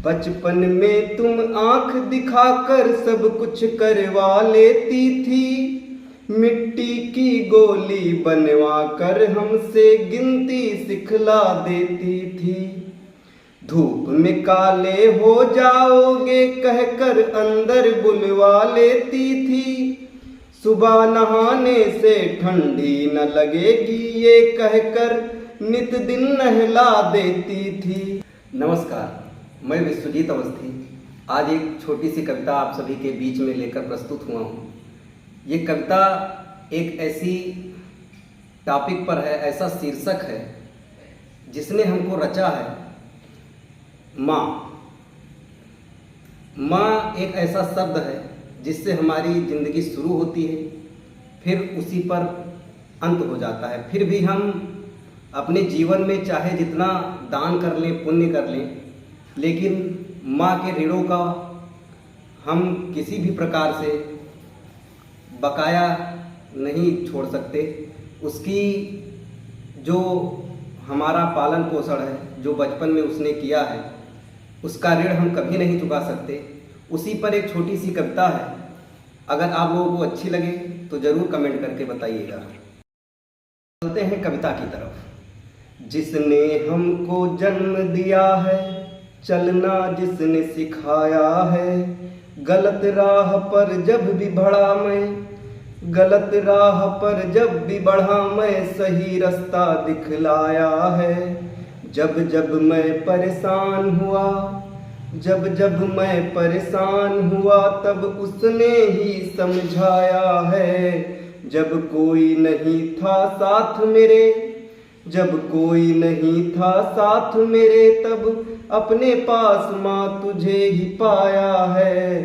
बचपन में तुम आंख दिखाकर सब कुछ करवा लेती थी। मिट्टी की गोली बनवा कर हमसे गिनती सिखला देती थी। धूप में काले हो जाओगे कहकर अंदर बुलवा लेती थी। सुबह नहाने से ठंडी न लगेगी ये कहकर नित दिन नहला देती थी। नमस्कार, मैं विश्वजीत अवस्थी आज एक छोटी सी कविता आप सभी के बीच में लेकर प्रस्तुत हुआ हूँ। ये कविता एक ऐसी टॉपिक पर है, ऐसा शीर्षक है जिसने हमको रचा है। माँ। माँ एक ऐसा शब्द है जिससे हमारी ज़िंदगी शुरू होती है, फिर उसी पर अंत हो जाता है। फिर भी हम अपने जीवन में चाहे जितना दान कर लें, पुण्य कर लें, लेकिन माँ के ऋणों का हम किसी भी प्रकार से बकाया नहीं छोड़ सकते। उसकी जो हमारा पालन पोषण है, जो बचपन में उसने किया है, उसका ऋण हम कभी नहीं चुका सकते। उसी पर एक छोटी सी कविता है। अगर आप लोगों को अच्छी लगे तो ज़रूर कमेंट करके बताइएगा। चलते हैं कविता की तरफ। जिसने हमको जन्म दिया है, चलना जिसने सिखाया है, गलत राह पर जब भी बढ़ा मैं, गलत राह पर जब भी बढ़ा मैं, सही रास्ता दिखलाया है। जब जब मैं परेशान हुआ, जब जब मैं परेशान हुआ, तब उसने ही समझाया है। जब कोई नहीं था साथ मेरे, जब कोई नहीं था साथ मेरे, तब अपने पास माँ तुझे ही पाया है।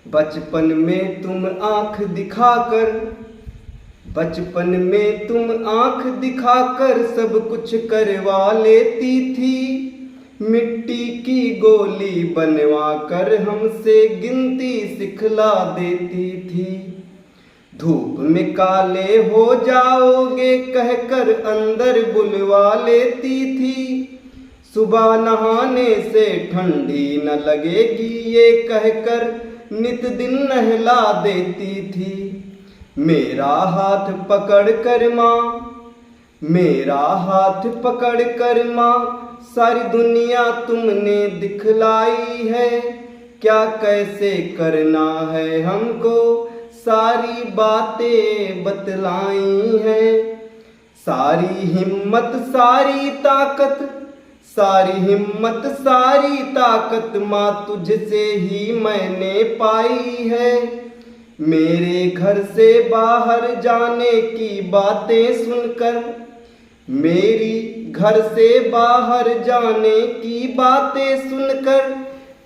बचपन में तुम आँख दिखाकर, बचपन में तुम आँख दिखाकर सब कुछ करवा लेती थी। मिट्टी की गोली बनवा कर हमसे गिनती सिखला देती थी। धूप में काले हो जाओगे कहकर अंदर बुलवा लेती थी। सुबह नहाने से ठंडी न लगेगी ये कहकर नित दिन नहला देती थी। मेरा हाथ पकड़ कर माँ, मेरा हाथ पकड़ कर माँ, सारी दुनिया तुमने दिखलाई है। क्या कैसे करना है हमको सारी बातें बतलाई हैं। सारी हिम्मत सारी ताकत, सारी हिम्मत सारी ताकत माँ तुझसे ही मैंने पाई है। मेरे घर से बाहर जाने की बातें सुनकर, मेरी घर से बाहर जाने की बातें सुनकर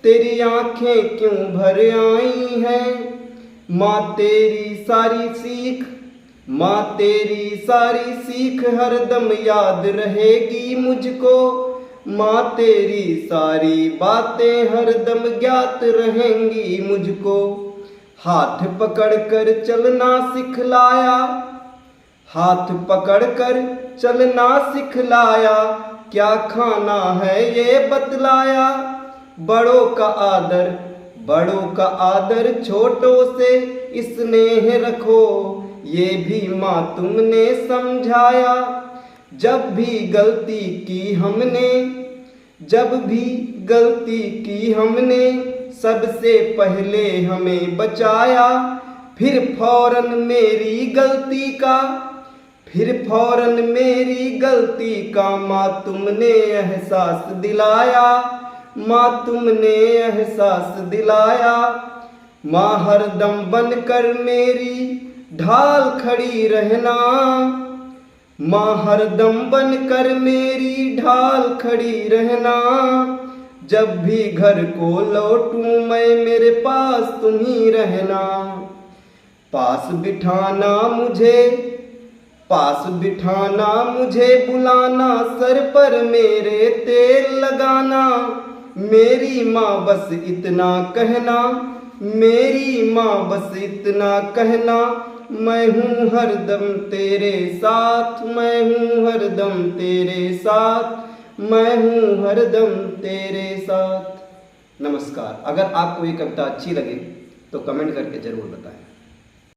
तेरी आंखें क्यों भर आई हैं। माँ तेरी सारी सीख, माँ तेरी सारी सीख हरदम याद रहेगी मुझको। माँ तेरी सारी बातें हरदम ज्ञात रहेंगी मुझको। हाथ पकड़कर चलना सिखलाया, हाथ पकड़कर चलना सिखलाया, क्या खाना है ये बतलाया। बड़ों का आदर, बड़ों का आदर छोटों से स्नेह रखो, ये भी माँ तुमने समझाया। जब भी गलती की हमने, जब भी गलती की हमने, सबसे पहले हमें बचाया। फिर फौरन मेरी गलती का, फिर फौरन मेरी गलती का माँ तुमने एहसास दिलाया। माँ तुमने एहसास दिलाया। माँ हरदम बनकर मेरी ढाल खड़ी रहना, माँ हरदम बनकर मेरी ढाल खड़ी रहना। जब भी घर को लौटूं मैं मेरे पास तुम ही रहना। पास बिठाना मुझे, पास बिठाना मुझे, बुलाना सर पर मेरे तेल लगाना। मेरी माँ बस इतना कहना, मेरी माँ बस इतना कहना, मैं हूँ हरदम तेरे साथ, मैं हूँ हरदम तेरे साथ, मैं हूँ हरदम तेरे साथ। नमस्कार। अगर आपको ये कविता अच्छी लगे तो कमेंट करके ज़रूर बताएं।